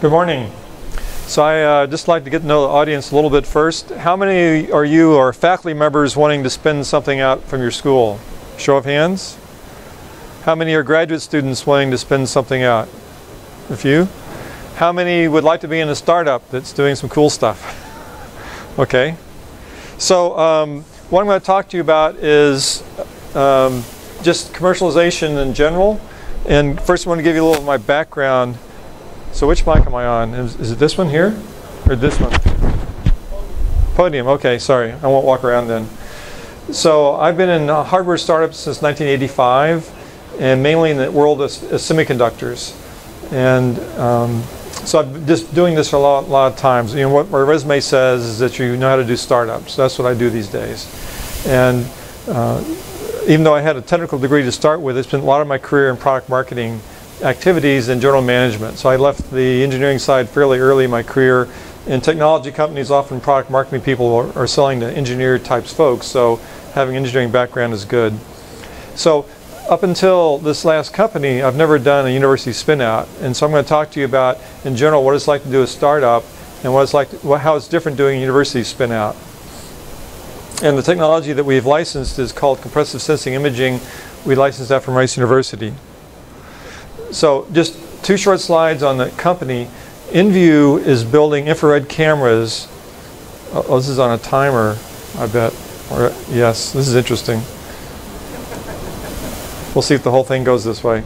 Good morning. So I just like to get to know the audience a little bit first. How many are you or faculty members wanting to spin something out from your school? Show of hands. How many are graduate students wanting to spin something out? A few. How many would like to be in a startup that's doing some cool stuff? Okay. So what I'm going to talk to you about is just commercialization in general. And first I want to give you a little of my background. So which mic am I on? Is it this one here? Or this one? Podium. Okay, sorry. I won't walk around then. So I've been in hardware startups since 1985, and mainly in the world of semiconductors. And so I'm just doing this for a lot of times. You know, what my resume says is that you know how to do startups. That's what I do these days. And even though I had a technical degree to start with, it's been a lot of my career in product marketing activities and general management. So I left the engineering side fairly early in my career. In technology companies, often product marketing people are selling to engineer types folks, so having an engineering background is good. So up until this last company, I've never done a university spin out, and so I'm going to talk to you about, in general, what it's like to do a startup and what it's like how it's different doing a university spin out. And the technology that we've licensed is called Compressive Sensing imaging. We licensed that from Rice University. So just two short slides on the company. InView is building infrared cameras. Oh, this is on a timer, I bet. Or, yes, this is interesting. We'll see if the whole thing goes this way.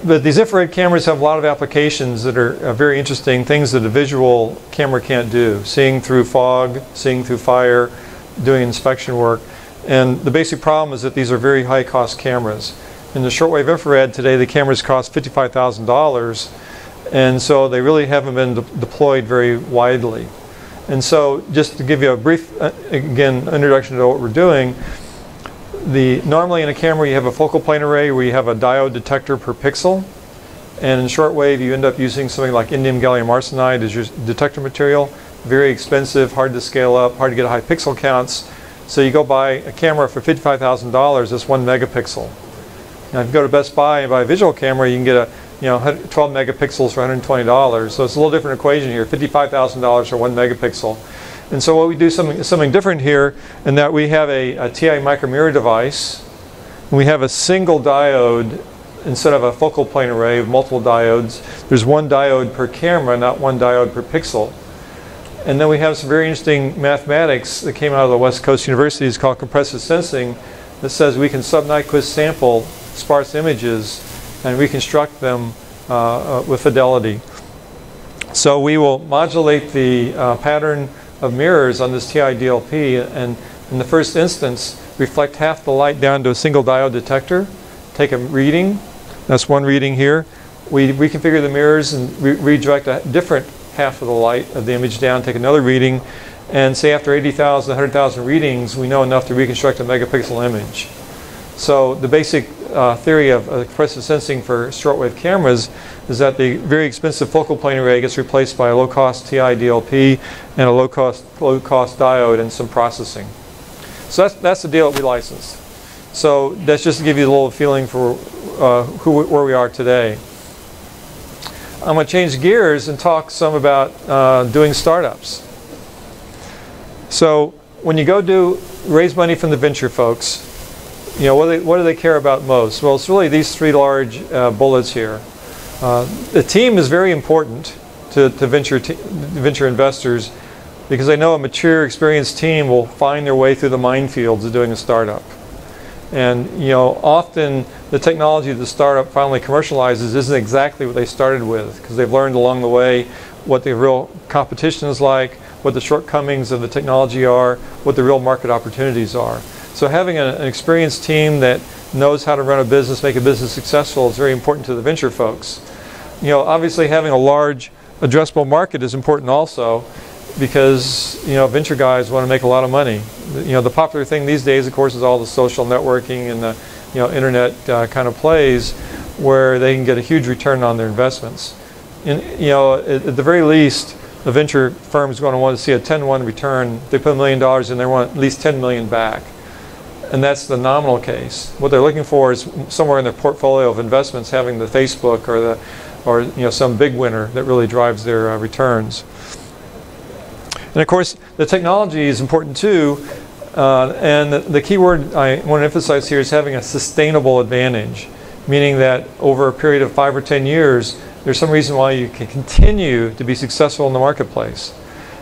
But these infrared cameras have a lot of applications that are very interesting, things that a visual camera can't do. Seeing through fog, seeing through fire, doing inspection work. And the basic problem is that these are very high cost cameras. In the shortwave infrared today, the cameras cost $55,000, and so they really haven't been deployed very widely. And so just to give you a brief, again, introduction to what we're doing, normally in a camera you have a focal plane array where you have a diode detector per pixel, and in shortwave you end up using something like indium gallium arsenide as your detector material. Very expensive, hard to scale up, hard to get high pixel counts. So you go buy a camera for $55,000, that's 1 megapixel. Now, if you go to Best Buy and buy a visual camera, you can get a 12 megapixels for $120. So it's a little different equation here, $55,000 for 1 megapixel. And so what we do something different here, in that we have a TI micromirror device. And we have a single diode instead of a focal plane array of multiple diodes. There's one diode per camera, not one diode per pixel. And then we have some very interesting mathematics that came out of the West Coast universities called Compressive Sensing that says we can sub-Nyquist sample sparse images and reconstruct them with fidelity. So we will modulate the pattern of mirrors on this TI DLP, and in the first instance reflect half the light down to a single diode detector, take a reading, that's one reading here. We reconfigure the mirrors and redirect a different half of the light of the image down, take another reading, and say after 80,000, 100,000 readings we know enough to reconstruct a megapixel image. So the basic theory of compressive sensing for shortwave cameras is that the very expensive focal plane array gets replaced by a low-cost TI DLP and a low-cost diode and some processing. So that's the deal that we licensed. So that's just to give you a little feeling for where we are today. I'm going to change gears and talk some about doing startups. So when you go raise money from the venture folks, what do they care about most? Well, it's really these three large bullets here. The team is very important to venture investors, because they know a mature, experienced team will find their way through the minefields of doing a startup. And often the technology that the startup finally commercializes isn't exactly what they started with, because they've learned along the way what the real competition is like, what the shortcomings of the technology are, what the real market opportunities are. So having an experienced team that knows how to run a business, make a business successful, is very important to the venture folks. Obviously having a large addressable market is important also, because venture guys want to make a lot of money. The popular thing these days, of course, is all the social networking and the internet kind of plays, where they can get a huge return on their investments. And at the very least, the venture firm is going to want to see a 10-to-1 return. If they put $1 million in, they want at least $10 million back. and that's the nominal case. What they're looking for is somewhere in their portfolio of investments having the Facebook or some big winner that really drives their returns. And of course, the technology is important too. And the key word I want to emphasize here is having a sustainable advantage, meaning that over a period of 5 or 10 years, there's some reason why you can continue to be successful in the marketplace.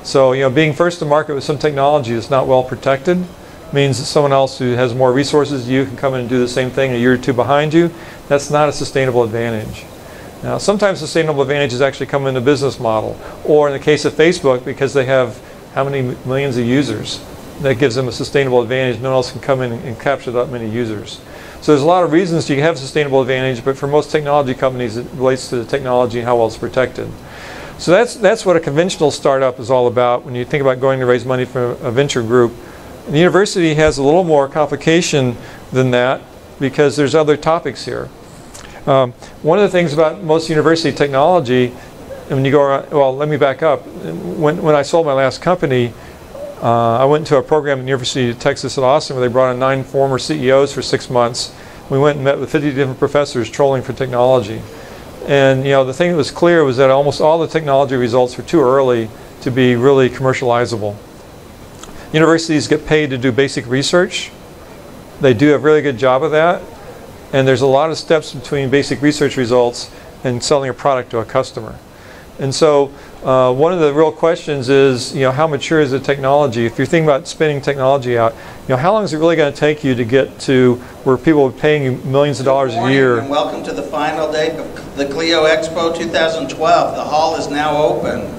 So, being first to market with some technology that's not well protected means that someone else who has more resources than you can come in and do the same thing a year or two behind you. That's not a sustainable advantage. Now, sometimes sustainable advantages actually come in the business model, or in the case of Facebook, because they have how many millions of users. That gives them a sustainable advantage. No one else can come in and capture that many users. So there's a lot of reasons you have a sustainable advantage, but for most technology companies, it relates to the technology and how well it's protected. So that's what a conventional startup is all about when you think about going to raise money from a venture group. The university has a little more complication than that because there's other topics here. One of the things about most university technology, and when you go around, well, let me back up. When I sold my last company, I went to a program at the University of Texas at Austin where they brought in 9 former CEOs for 6 months. We went and met with 50 different professors trolling for technology. And the thing that was clear was that almost all the technology results were too early to be really commercializable. Universities get paid to do basic research. They do a really good job of that. And there's a lot of steps between basic research results and selling a product to a customer. And so one of the real questions is, how mature is the technology? If you're thinking about spinning technology out, how long is it really going to take you to get to where people are paying you millions of dollars a year? And welcome to the final day of the CLEO Expo 2012. The hall is now open.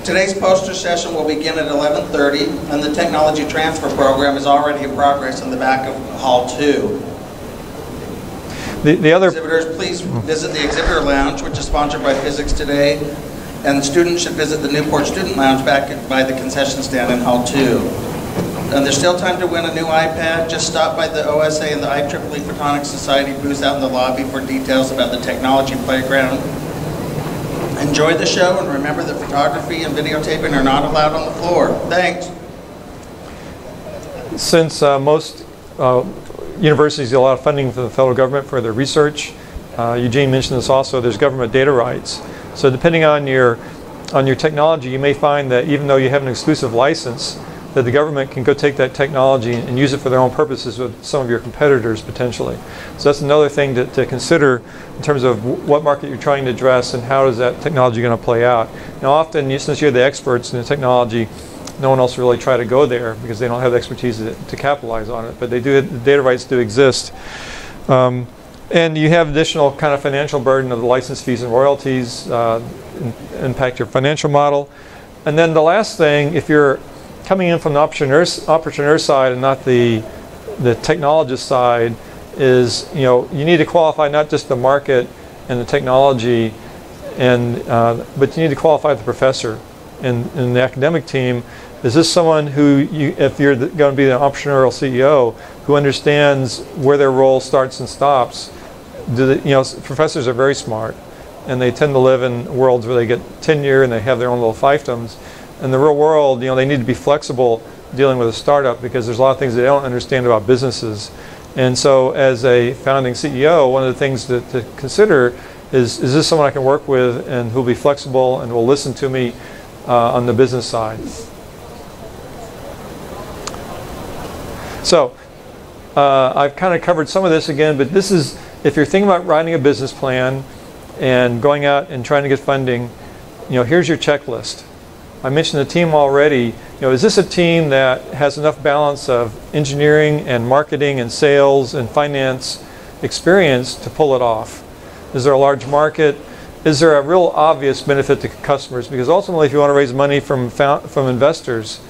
Today's poster session will begin at 11:30, and the technology transfer program is already in progress in the back of Hall 2. The other exhibitors, please visit the exhibitor lounge, which is sponsored by Physics Today, and the students should visit the Newport Student Lounge back by the concession stand in Hall 2. And there's still time to win a new iPad. Just stop by the OSA and the IEEE Photonics Society booths out in the lobby for details about the technology playground. Enjoy the show, and remember that photography and videotaping are not allowed on the floor. Thanks. Since most universities get a lot of funding from the federal government for their research, Eugene mentioned this also, there's government data rights. So depending on your technology, you may find that even though you have an exclusive license, that the government can go take that technology and use it for their own purposes with some of your competitors potentially. So that's another thing to consider in terms of what market you're trying to address and how is that technology going to play out. Now often, since you're the experts in the technology, no one else will really try to go there because they don't have the expertise to capitalize on it. But they do, the data rights do exist. And you have additional kind of financial burden of the license fees and royalties impact your financial model. And then the last thing, if you're coming in from the entrepreneur side and not the technologist side, is you need to qualify not just the market and the technology, but you need to qualify the professor and the academic team. Is this someone who, if you're going to be the entrepreneurial CEO, who understands where their role starts and stops? Professors are very smart, and they tend to live in worlds where they get tenure and they have their own little fiefdoms. In the real world, they need to be flexible dealing with a startup because there's a lot of things they don't understand about businesses. And so as a founding CEO, one of the things to consider is this someone I can work with and who'll be flexible and will listen to me on the business side? So I've kind of covered some of this again, but this is, if you're thinking about writing a business plan and going out and trying to get funding, here's your checklist. I mentioned the team already. Is this a team that has enough balance of engineering and marketing and sales and finance experience to pull it off? Is there a large market? Is there a real obvious benefit to customers? Because ultimately, if you want to raise money from investors,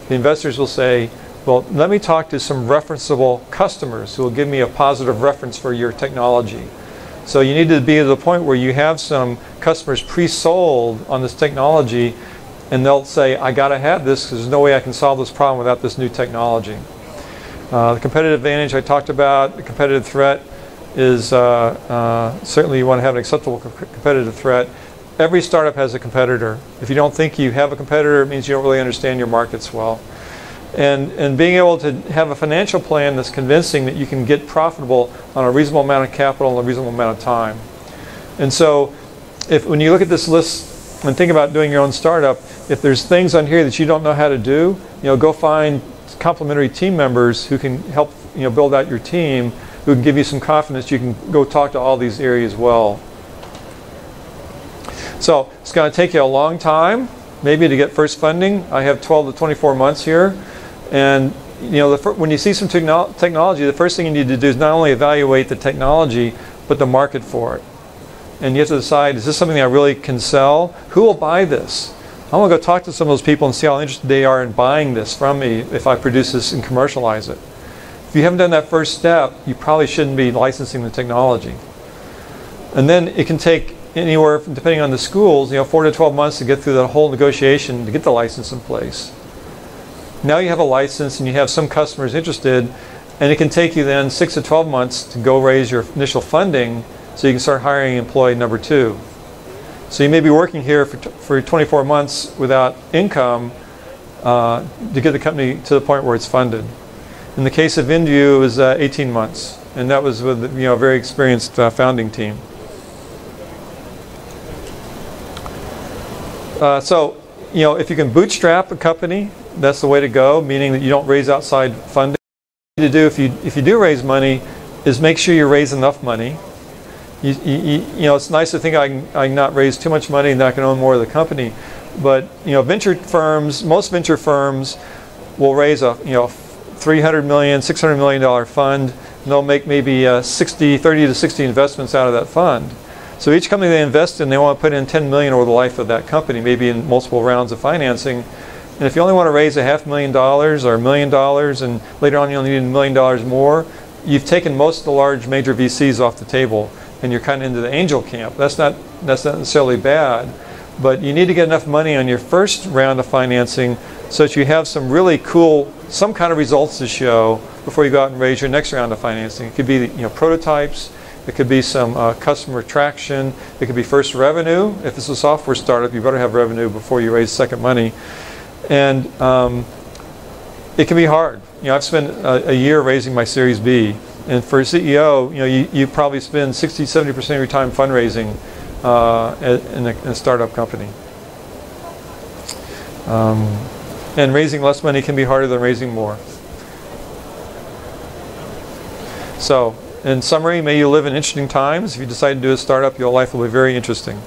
the investors will say, well, let me talk to some referenceable customers who will give me a positive reference for your technology. So you need to be at the point where you have some customers pre-sold on this technology, and they'll say, I got to have this because there's no way I can solve this problem without this new technology. The competitive advantage I talked about, the competitive threat is certainly you want to have an acceptable competitive threat. Every startup has a competitor. If you don't think you have a competitor, it means you don't really understand your markets well. and being able to have a financial plan that's convincing that you can get profitable on a reasonable amount of capital in a reasonable amount of time. And so when you look at this list and think about doing your own startup, if there's things on here that you don't know how to do, go find complementary team members who can help build out your team, who can give you some confidence you can go talk to all these areas well. So it's going to take you a long time maybe to get first funding. I have 12 to 24 months here. And when you see some technology, the first thing you need to do is not only evaluate the technology, but the market for it. And you have to decide, is this something that I really can sell? Who will buy this? I want to go talk to some of those people and see how interested they are in buying this from me if I produce this and commercialize it. If you haven't done that first step, you probably shouldn't be licensing the technology. And then it can take anywhere, depending on the schools, 4 to 12 months to get through the whole negotiation to get the license in place. Now you have a license and you have some customers interested, and it can take you then 6 to 12 months to go raise your initial funding so you can start hiring employee number 2. So you may be working here for 24 months without income to get the company to the point where it's funded. In the case of InView, it was 18 months, and that was with a very experienced founding team. So if you can bootstrap a company, that's the way to go, meaning that you don't raise outside funding. What you need to do if you do raise money is make sure you raise enough money. It's nice to think I can not raise too much money and I can own more of the company, but venture firms, most venture firms will raise a $300 million, $600 million fund, and they'll make maybe 30 to 60 investments out of that fund. So each company they invest in, they want to put in $10 million over the life of that company, maybe in multiple rounds of financing. And if you only want to raise $500,000 or $1 million, and later on you only need $1 million more, you've taken most of the large major VCs off the table, and you're kind of into the angel camp. That's not necessarily bad, but you need to get enough money on your first round of financing so that you have some really cool, some kind of results to show before you go out and raise your next round of financing. It could be prototypes, it could be some customer traction, it could be first revenue. If it's a software startup, you better have revenue before you raise second money. And it can be hard. I've spent a year raising my Series B. And for a CEO, you probably spend 60–70% of your time fundraising in a startup company. And raising less money can be harder than raising more. So, in summary, may you live in interesting times. If you decide to do a startup, your life will be very interesting.